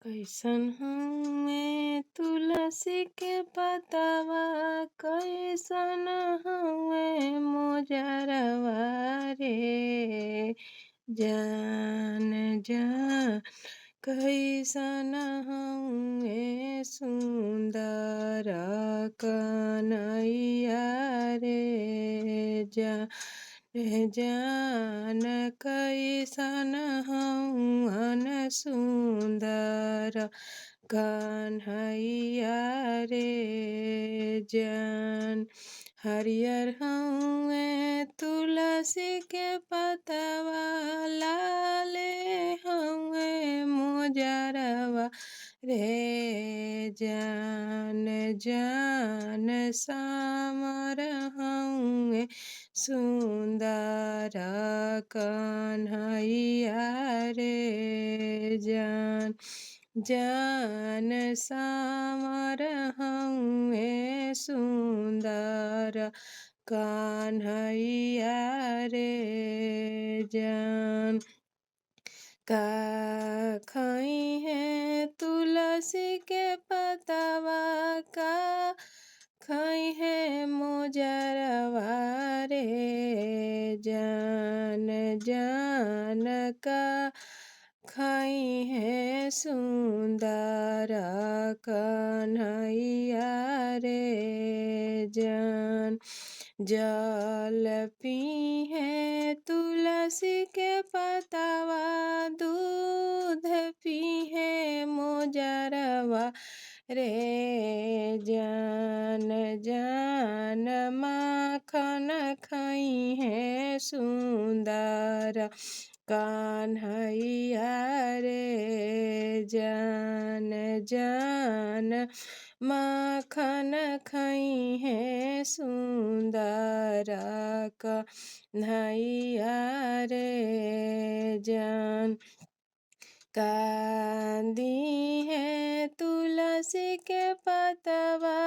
कैसन हउवे तुलसी के पतवा, कैसन हउवे मोजरवा रे। जान जा कैसन हउवे सुंदर कन्हैया रे। जान कैसन हउवन सुंदर कन्हैया रे। जान हरियर हउवे तुलसी के पतवा, लाले हउवे मोजरवा रे। जान सामर हउवे सुंदर कन्हैया रे। जान सामर हउवे सुंदर कन्हैया रे। जान का खई है तुलसी के पतवा, का खई है मोजरवा रे। जान का खई है सुंदर कन्हैया रे। जान जल पी है तुलसी के पतवा, दूध पी है मोजरवा रे। जान माखन खई है सुंदर कन्हैया रे। जान माखन खई है सुंदर कन्हैया रे। जान कांदी है तुलसी के पतवा,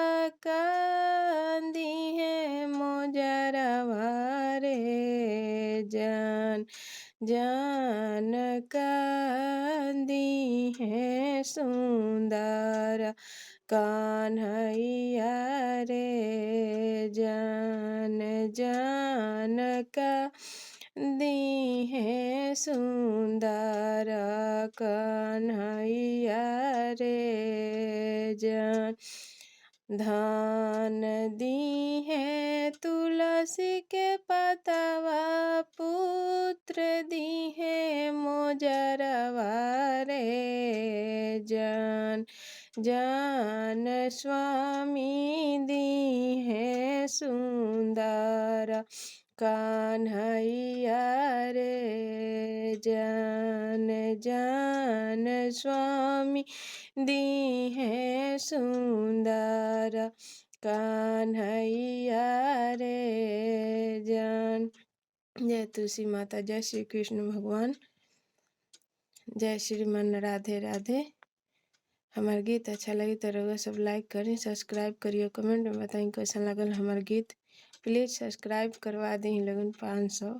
कांदी है मोजरवा रे। जान कांदी है सुंदर कन्हैया रे। जान कांदी है सुंदर कन्हैया रे। जान धान दी है तुलसी के पतवा, पुत्र दी है मोजरवा रे। जान स्वामी दी है सुंदर कन्हैया रे। जान स्वामी दी है सुंदर कन्हैया रे। जान जय तुलसी माता, जय श्री कृष्ण भगवान, जय श्रीमान राधे राधे। हमार गीत अच्छा लगी तो रउआ सब लाइक करें, सब्सक्राइब करिए, कमेंट में बताएं कैसा लगल हमार गीत। प्लीज़ सब्सक्राइब करवा दी लगन 500।